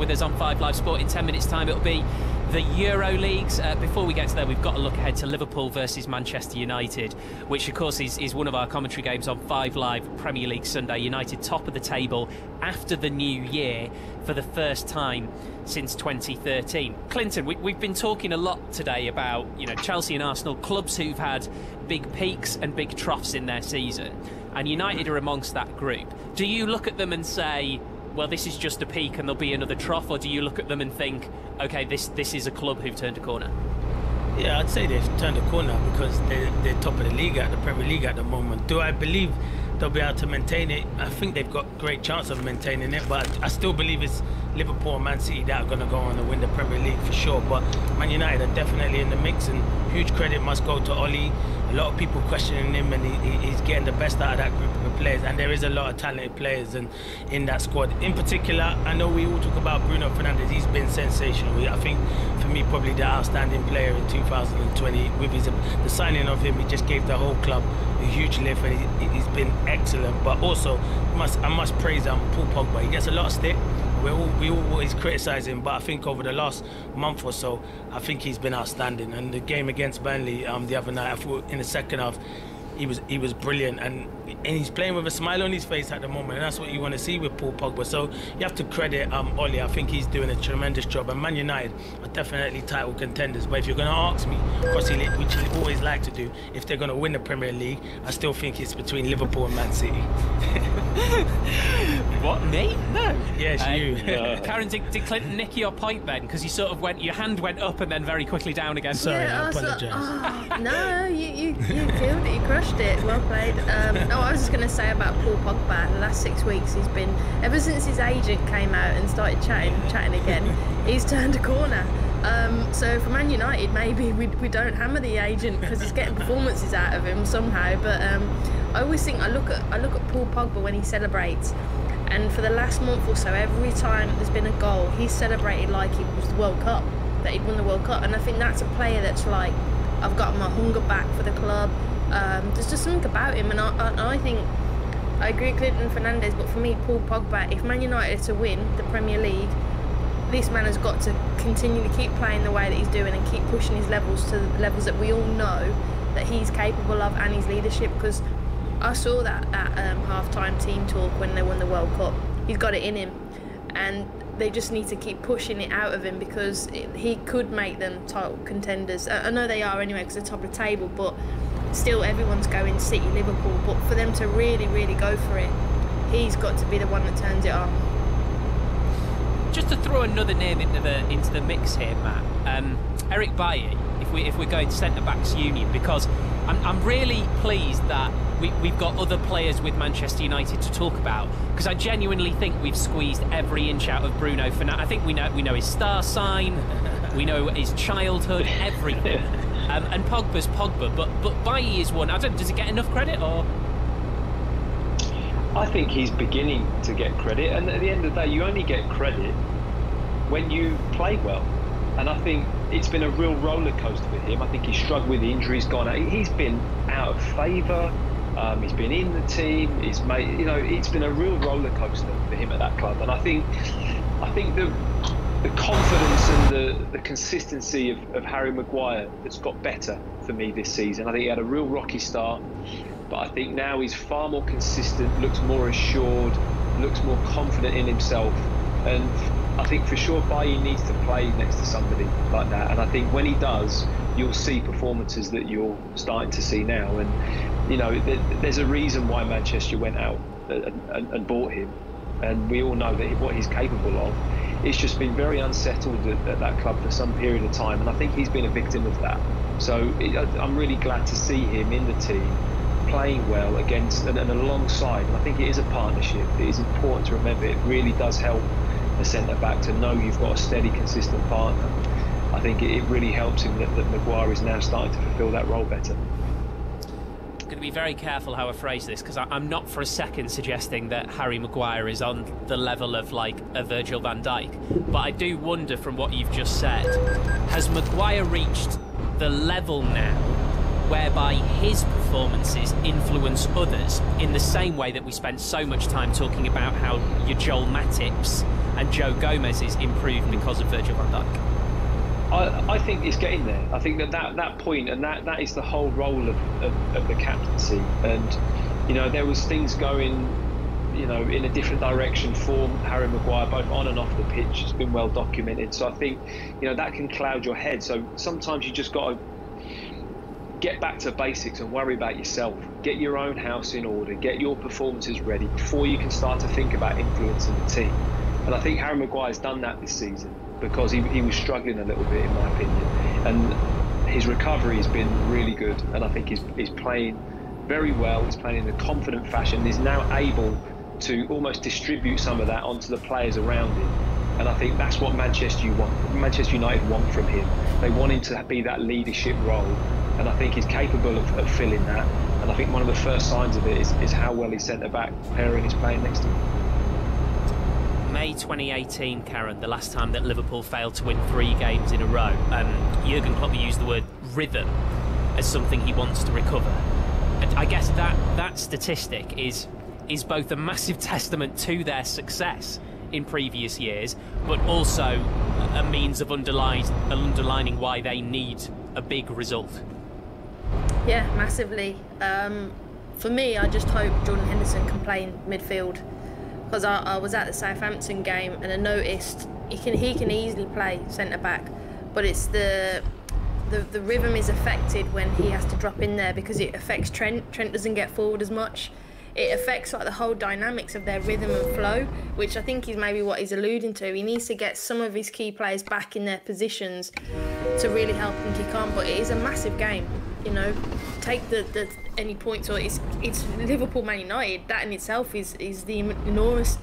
with us on 5 Live Sport. In 10 minutes' time, it'll be the Euro Leagues. Before we get to there, we've got to look ahead to Liverpool versus Manchester United, which, of course, is one of our commentary games on 5 Live Premier League Sunday. United top of the table after the new year for the first time since 2013. Clinton, we've been talking a lot today about, Chelsea and Arsenal, clubs who've had big peaks and big troughs in their season, and United are amongst that group. Do you look at them and say, well, this is just a peak and there'll be another trough, or do you look at them and think, okay, this is a club who've turned a corner? Yeah, I'd say they've turned a corner because they're top of the league at the Premier League at the moment. Do I believe they'll be able to maintain it? I think they've got great chance of maintaining it, but I still believe it's Liverpool and Man City that are going to go on and win the Premier League for sure. But Man United are definitely in the mix, and huge credit must go to Oli. A lot of people questioning him, and he's getting the best out of that group of players, and there is a lot of talented players in that squad. In particular, I know we all talk about Bruno Fernandes. He's been sensational. I think for me, probably the outstanding player in 2020. With the signing of him, he just gave the whole club a huge lift, and he's been excellent. But also, I must praise Paul Pogba. He gets a lot of stick. We always criticise him, but I think over the last month or so, I think he's been outstanding. And the game against Burnley the other night, I thought in the second half, he was brilliant, and he's playing with a smile on his face at the moment, and that's what you want to see with Paul Pogba. So you have to credit Oli. I think he's doing a tremendous job, and Man United are definitely title contenders. But if you're going to ask me, which he always like to do, if they're going to win the Premier League, I still think it's between Liverpool and Man City. What, me? No. Yes, you. Karen, did Clinton nick your point then? Because you sort of your hand went up and then very quickly down again. Sorry, yeah, I apologise. No, you killed it. You crushed it. Well played. No, I was just going to say about Paul Pogba. The last 6 weeks, he's been, ever since his agent came out and started chatting again, he's turned a corner. So for Man United, maybe we don't hammer the agent because he's getting performances out of him somehow. But I always think I look at Paul Pogba when he celebrates, and for the last month or so, every time there's been a goal, he's celebrated like it was the World Cup, that he'd won the World Cup. And I think that's a player that's like, I've got my hunger back for the club. There's just something about him, and I think I agree with Clinton Fernandes, but for me, Paul Pogba, if Man United are to win the Premier League, this man has got to continue to keep playing the way that he's doing and keep pushing his levels to the levels that we all know that he's capable of, and his leadership. Because I saw that at half-time team talk when they won the World Cup. He's got it in him, and they just need to keep pushing it out of him, because he could make them title contenders. I know they are anyway because they're top of the table, but still everyone's going City, Liverpool. But for them to really, really go for it, he's got to be the one that turns it on. Just to throw another name into the mix here, Matt, Eric Bailly, if we're going centre-backs union, because I'm really pleased that we've got other players with Manchester United to talk about, because I genuinely think we've squeezed every inch out of Bruno Fernandes. I think we know his star sign, we know his childhood, everything. And Pogba's Pogba, but Bailly is one. Does he get enough credit, or? I think he's beginning to get credit, and at the end of the day, you only get credit when you play well. And I think it's been a real roller coaster for him. I think he's struggled with injuries, he's been out of favour. He's been in the team. It's been a real roller coaster for him at that club. And I think the confidence and the consistency of Harry Maguire that's got better for me this season. I think he had a real rocky start, but I think now he's far more consistent, looks more assured, looks more confident in himself. And I think for sure Bailly needs to play next to somebody like that. And I think when he does, you'll see performances that you're starting to see now. And there's a reason why Manchester went out and bought him, and we all know that what he's capable of. It's just been very unsettled at that club for some period of time, and I think he's been a victim of that. So I'm really glad to see him in the team, playing well against and alongside. And I think it is a partnership. It is important to remember. It really does help a centre-back to know you've got a steady, consistent partner. I think it really helps him that Maguire is now starting to fulfil that role better. I'm going to be very careful how I phrase this, because I'm not for a second suggesting that Harry Maguire is on the level of like a Virgil van Dijk, but I do wonder, from what you've just said, has Maguire reached the level now whereby his performances influence others in the same way that we spent so much time talking about how your Joel Matips and Joe Gomez is improved because of Virgil van Dijk? I think it's getting there. I think that point, and that is the whole role of the captaincy. And, you know, there was things going, you know, in a different direction for Harry Maguire, both on and off the pitch. It's been well documented. So I think, you know, that can cloud your head. So sometimes you just got to get back to basics and worry about yourself. Get your own house in order. Get your performances ready before you can start to think about influencing the team. And I think Harry Maguire's done that this season, because he was struggling a little bit, in my opinion. And his recovery has been really good. And I think he's playing very well. He's playing in a confident fashion. He's now able to almost distribute some of that onto the players around him. And I think that's what Manchester United want from him. They want him to be that leadership role. And I think he's capable of filling that. And I think one of the first signs of it is how well he's centre back pairing is playing next to him. May 2018, Karen, the last time that Liverpool failed to win 3 games in a row. Jurgen Klopp used the word rhythm as something he wants to recover. And I guess that statistic is both a massive testament to their success in previous years, but also a means of underlining why they need a big result. Yeah, massively. For me, I just hope Jordan Henderson can play in midfield, because I was at the Southampton game and I noticed he can easily play centre back, but it's the rhythm is affected when he has to drop in there, because it affects Trent. Trent doesn't get forward as much. It affects like the whole dynamics of their rhythm and flow, which I think is maybe what he's alluding to. He needs to get some of his key players back in their positions to really help him kick on. But it is a massive game, you know. Take the any points, or it's Liverpool Man United. That in itself is the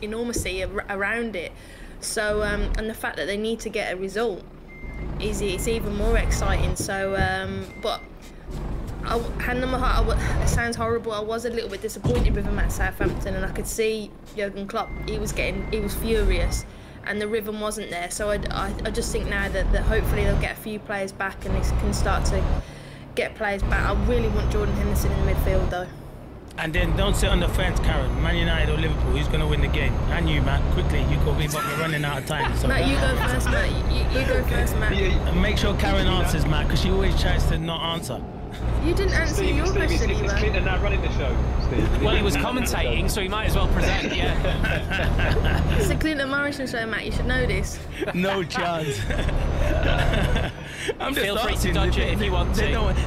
enormity around it. So and the fact that they need to get a result is it's even more exciting. So but. Hand on my heart, it sounds horrible. I was a little bit disappointed with him at Southampton, and I could see Jurgen Klopp. He was furious, and the rhythm wasn't there. So I just think now that hopefully they'll get a few players back, and they can start to get players back. I really want Jordan Henderson in the midfield though. And then don't sit on the fence, Karen. Man United or Liverpool, who's going to win the game? And you, Matt, quickly. You got me, but we're running out of time. So. Matt, you go first, Matt. You go first, Matt. And make sure Karen answers, Matt, because she always tries to not answer. You didn't answer your question either. Is Clinton now running the show, Steve? Well, he was commentating, so he might as well present, yeah. It's the Clinton Morrison show, Matt. You should know this. No chance. I'm Feel free to dodge it if you want to.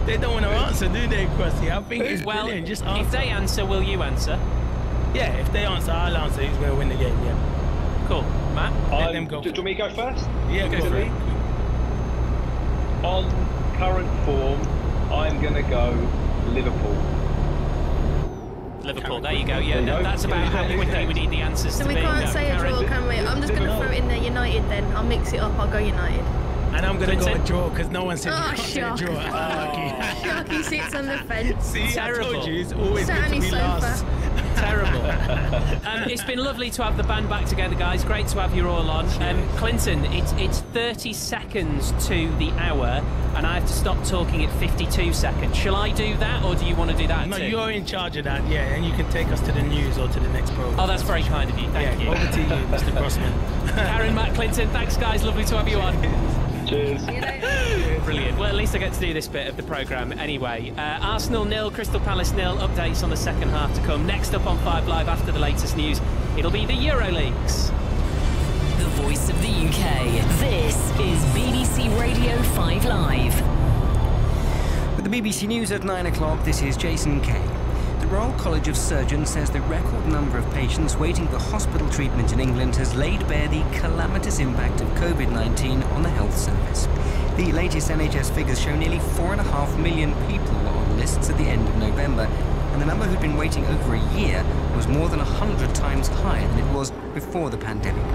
They don't want to answer, do they, Krusty? I think it's brilliant. Just answer. If they answer, will you answer? Yeah, if they answer, I'll answer. Who's going to win the game, yeah. Cool. Matt? Let them go. Do you want me to go first? Yeah, go for it. On current form, I'm going to go Liverpool. Liverpool, there you go. Yeah, that's about how quickly we need the answers so to be. So we can't say a draw, can we? I'm just going to throw in there United then. I'll mix it up. I'll go United. And I'm going to go a draw, because no one said you can't say a draw. Sharky sits on the fence. See, terrible. I told you, it's always good to be last. Terrible. It's been lovely to have the band back together, guys. Great to have you all on. Clinton, it's 30 seconds to the hour, and I have to stop talking at 52 seconds. Shall I do that, or do you want to do that No, too? you're in charge of that, yeah, and you can take us to the news or to the next program. Oh, that's very kind of you. Thank you. Over to you, Mr. Grossman. Karen, Matt, Clinton, thanks, guys. Lovely to have you on. Cheers. Brilliant. Well, at least I get to do this bit of the programme anyway. Arsenal 0, Crystal Palace 0. Updates on the second half to come. Next up on 5 Live after the latest news, it'll be the EuroLeagues. The voice of the UK. This is BBC Radio 5 Live. With the BBC News at 9 o'clock, this is Jason Kay. The Royal College of Surgeons says the record number of patients waiting for hospital treatment in England has laid bare the calamitous impact of COVID-19 on the health service. The latest NHS figures show nearly 4.5 million people on lists at the end of November, and the number who'd been waiting over a year was more than 100 times higher than it was before the pandemic.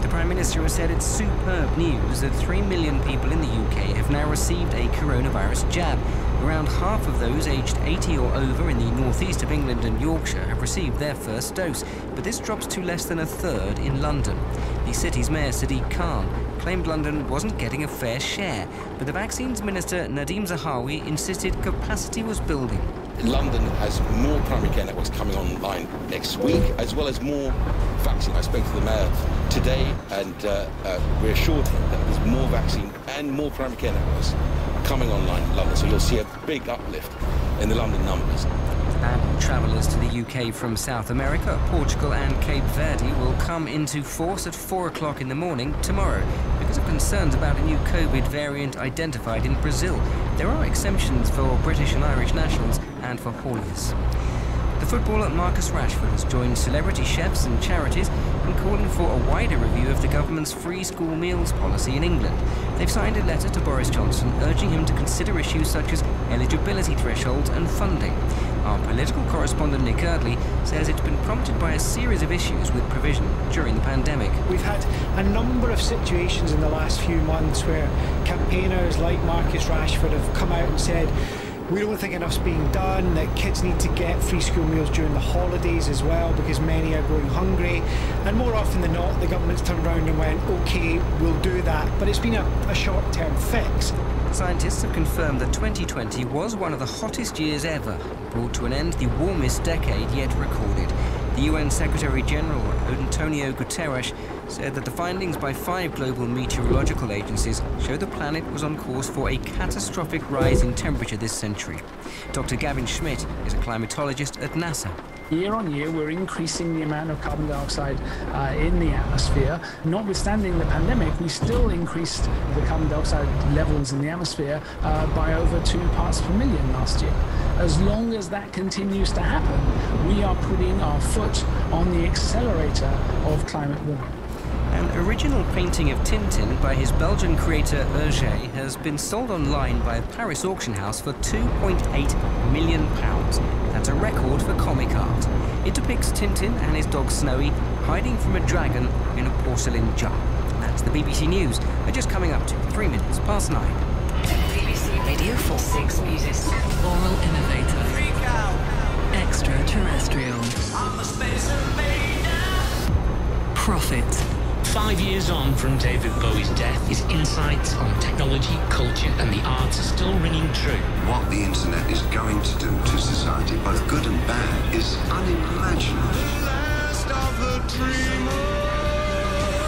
The Prime Minister has said it's superb news that 3 million people in the UK have now received a coronavirus jab. Around half of those aged 80 or over in the northeast of England and Yorkshire have received their first dose, but this drops to less than a third in London. The city's mayor, Sadiq Khan, claimed London wasn't getting a fair share, but the Vaccines Minister Nadeem Zahawi insisted capacity was building. London has more primary care networks coming online next week, as well as more vaccine. I spoke to the mayor today and reassured him that there's more vaccine and more primary care networks coming online in London. So you'll see a big uplift in the London numbers. And travellers to the UK from South America, Portugal and Cape Verde will come into force at 4 o'clock in the morning tomorrow because of concerns about a new COVID variant identified in Brazil. There are exemptions for British and Irish nationals and for hauliers. The footballer Marcus Rashford has joined celebrity chefs and charities in calling for a wider review of the government's free school meals policy in England. They've signed a letter to Boris Johnson urging him to consider issues such as eligibility thresholds and funding. Our political correspondent Nick Eardley says it's been prompted by a series of issues with provision during the pandemic. We've had a number of situations in the last few months where campaigners like Marcus Rashford have come out and said, we don't think enough's being done, that kids need to get free school meals during the holidays as well because many are going hungry. And more often than not, the government's turned around and went, OK, we'll do that. But it's been a short-term fix. Scientists have confirmed that 2020 was one of the hottest years ever, brought to an end the warmest decade yet recorded. The UN Secretary-General, Antonio Guterres, said that the findings by 5 global meteorological agencies show the planet was on course for a catastrophic rise in temperature this century. Dr. Gavin Schmidt is a climatologist at NASA. Year on year, we're increasing the amount of carbon dioxide in the atmosphere. Notwithstanding the pandemic, we still increased the carbon dioxide levels in the atmosphere by over 2 parts per million last year. As long as that continues to happen, we are putting our foot on the accelerator of climate warming. An original painting of Tintin by his Belgian creator Hergé has been sold online by a Paris auction house for £2.8 million. That's a record for comic art. It depicts Tintin and his dog Snowy hiding from a dragon in a porcelain jar. That's the BBC News. We're just coming up to 3 minutes past 9. BBC Radio 4. 6 Music. Oral Innovator. Freak out. Extraterrestrial. I'm a space invader. Profit. 5 years on from David Bowie's death, his insights on technology, culture and the arts are still ringing true. What the internet is going to do to society, both good and bad, is unimaginable.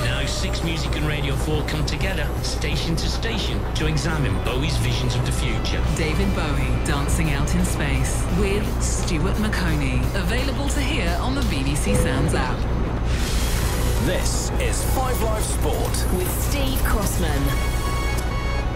Now 6 Music and Radio 4 come together, station to station, to examine Bowie's visions of the future. David Bowie, Dancing Out in Space, with Stuart McConey. Available to hear on the BBC Sounds app. This is 5 Live Sport with Steve Crossman.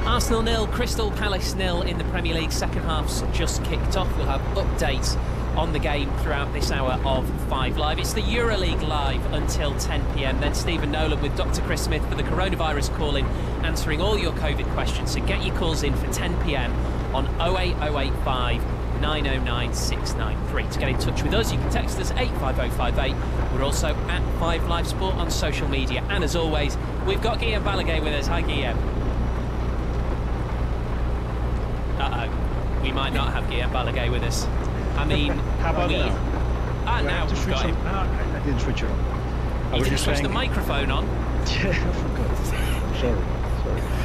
Arsenal 0, Crystal Palace 0 in the Premier League. Second half's just kicked off. We'll have updates on the game throughout this hour of 5 Live. It's the EuroLeague live until 10 p.m. Then Stephen Nolan with Dr. Chris Smith for the coronavirus call-in, answering all your COVID questions. So get your calls in for 10 p.m. on 08085 909 693. To get in touch with us, you can text us 85058. We're also at 5 Live Sport on social media. And as always, we've got Guillaume Balaguer with us. Hi, Guillaume. We might not have Guillaume Balaguer with us. I mean, how about now? Now we've got him. I didn't switch it on. You didn't switch the microphone on? Yeah, I forgot. Sorry.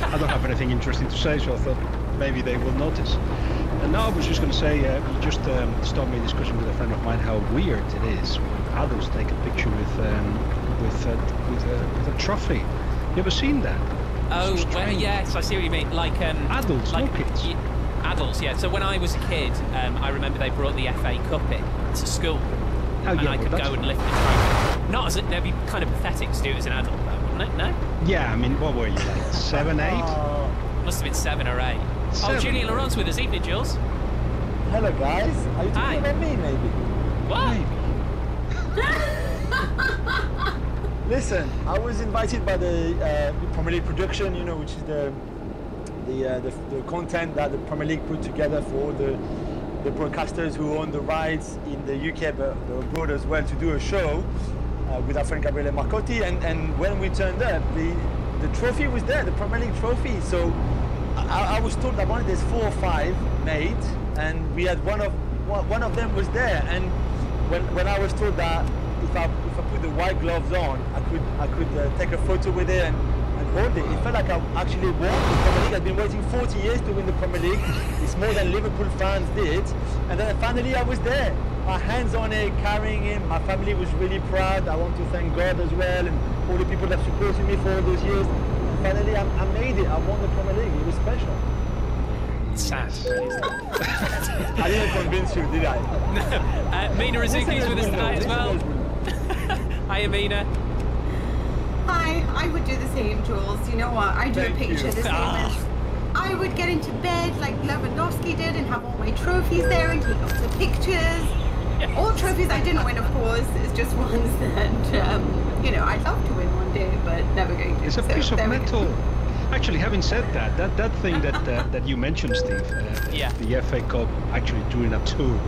I don't have anything interesting to say, so I thought maybe they will notice. And now I was just going to say, we just started a discussion with a friend of mine how weird it is when adults take a picture with a trophy. You ever seen that? Oh, well, yes, I see what you mean. Like adults, like, no kids. Adults, yeah. So when I was a kid, I remember they brought the FA Cup in to school, and I could go and lift the trophy. Not as that'd be kind of pathetic to do it as an adult, though, wouldn't it? No. Yeah, I mean, what were you like, 7, 8? Must have been 7 or 8. 7. Oh, Julian Laurent's with us. Evening, Jules. Hello, guys. Are you talking about me, maybe? What? Maybe. Listen, I was invited by the Premier League production, you know, which is the content that the Premier League put together for the broadcasters who own the rights in the UK but abroad as well, to do a show with our friend Gabriele Marcotti. And when we turned up, the trophy was there, the Premier League trophy. So I was told that there's 4 or 5 made, and we had one of them was there. And when I was told that if I put the white gloves on, I could take a photo with it and hold it. It felt like I actually won the Premier League. I've been waiting 40 years to win the Premier League. It's more than Liverpool fans did. And then finally I was there. My hands on it, carrying him. My family was really proud. I want to thank God as well and all the people that supported me for all those years. And finally I made it. I won the Premier League. It was special. Sad. I didn't convince you, did I? No. Mina Rzouki's with us tonight as well. Hi, Amina. Hi, I would do the same, Jules. You know what? I do a picture the same as I would get into bed like Lewandowski did and have all my trophies there and take lots of pictures. All trophies I didn't win, of course. It's just ones that, you know, I'd love to win one day, but never going to. It's a piece of metal. Actually, having said that thing that you mentioned, Steve, the FA Cup actually doing a tour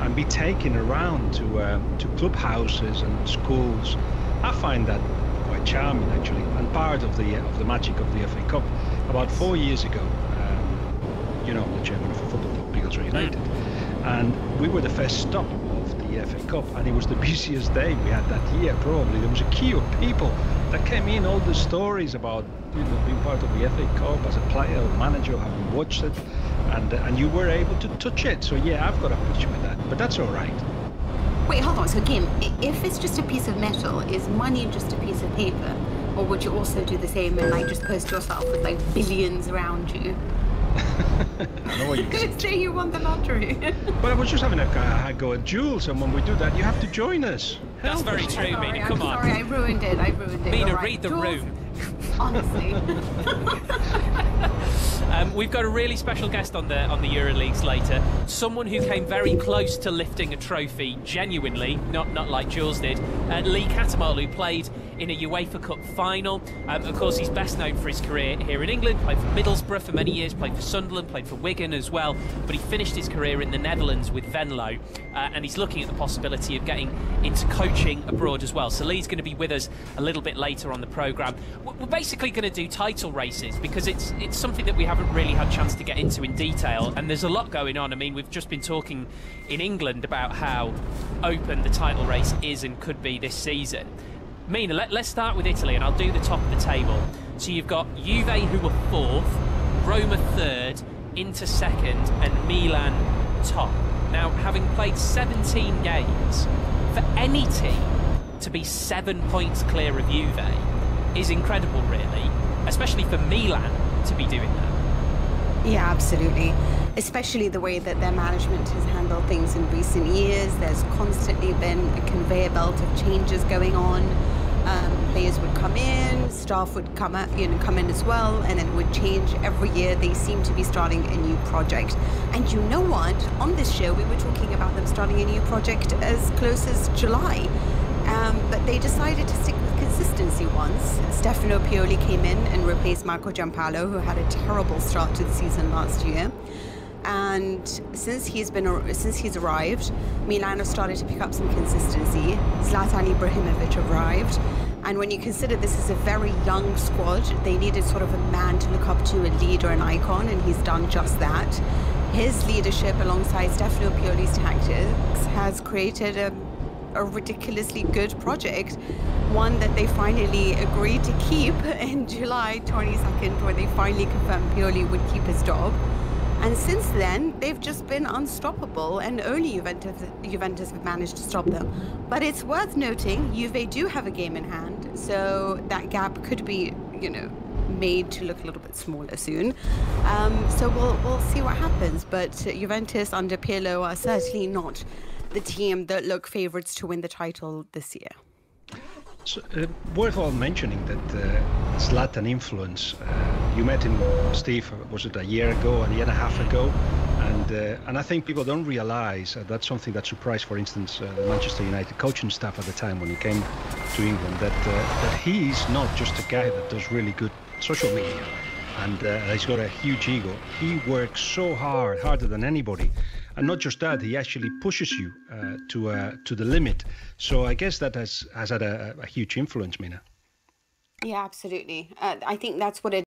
and be taken around to clubhouses and schools, I find that quite charming actually, and part of the magic of the FA Cup. About 4 years ago, you know, the chairman of a football club, Middlesbrough United, and we were the first stop of the FA Cup, and it was the busiest day we had that year. Probably there was a queue of people that came in, all the stories about, you know, being part of the FA Cup as a player or manager, having watched it, and you were able to touch it. So yeah, I've got a picture with that, but that's all right. Wait, hold on. So, Kim, if it's just a piece of metal, is money just a piece of paper? Or would you also do the same and like just post yourself with like billions around you? I know what you Could say you won the lottery. But I was just having a go at Jules, and when we do that, you have to join us. That's very true, Mina. Come on. Sorry, I ruined it. Mina, right. read the Jules, room. Honestly. We've got a really special guest on the EuroLeagues later. Someone who came very close to lifting a trophy, genuinely, not like Jules did. Lee Cattermole, who played in a UEFA Cup final. Of course, he's best known for his career here in England. Played for Middlesbrough for many years, played for Sunderland, played for Wigan as well. But he finished his career in the Netherlands with Venlo, and he's looking at the possibility of getting into coaching abroad as well. So Lee's going to be with us a little bit later on the programme. We're basically going to do title races because it's something that we haven't really had a chance to get into in detail, and there's a lot going on. I mean, we've just been talking in England about how open the title race is and could be this season. Mina, let's start with Italy, and I'll do the top of the table. So you've got Juve, who are fourth, Roma third, Inter second, and Milan top. Now, having played 17 games, for any team to be 7 points clear of Juve is incredible, really, especially for Milan to be doing that. Yeah, absolutely. Especially the way that their management has handled things in recent years. There's constantly been a conveyor belt of changes going on. Players would come in, staff would come in as well, and it would change every year. They seem to be starting a new project. And you know what? On this show, we were talking about them starting a new project as close as July. But they decided to stick with consistency once. Stefano Pioli came in and replaced Marco Giampaolo, who had a terrible start to the season last year. And since he's arrived, Milan have started to pick up some consistency. Zlatan Ibrahimovic arrived, and when you consider this is a very young squad, they needed sort of a man to look up to, a leader, an icon, and he's done just that. His leadership alongside Stefano Pioli's tactics has created a ridiculously good project, one that they finally agreed to keep in July 22nd, where they finally confirmed Pioli would keep his job. And since then, they've just been unstoppable, and only Juventus have managed to stop them. But it's worth noting, Juve do have a game in hand, so that gap could be, you know, made to look a little bit smaller soon. So we'll see what happens. But Juventus under Pirlo are certainly not the team that look favourites to win the title this year. So, worthwhile mentioning that Zlatan influence. You met him, Steve, was it a year ago, a year and a half ago? And I think people don't realise that's something that surprised, for instance, the Manchester United coaching staff at the time when he came to England, that he's not just a guy that does really good social media and he's got a huge ego. He works so hard, harder than anybody. And not just that, he actually pushes you to the limit. So I guess that has had a huge influence, Mina. Yeah, absolutely. I think that's what it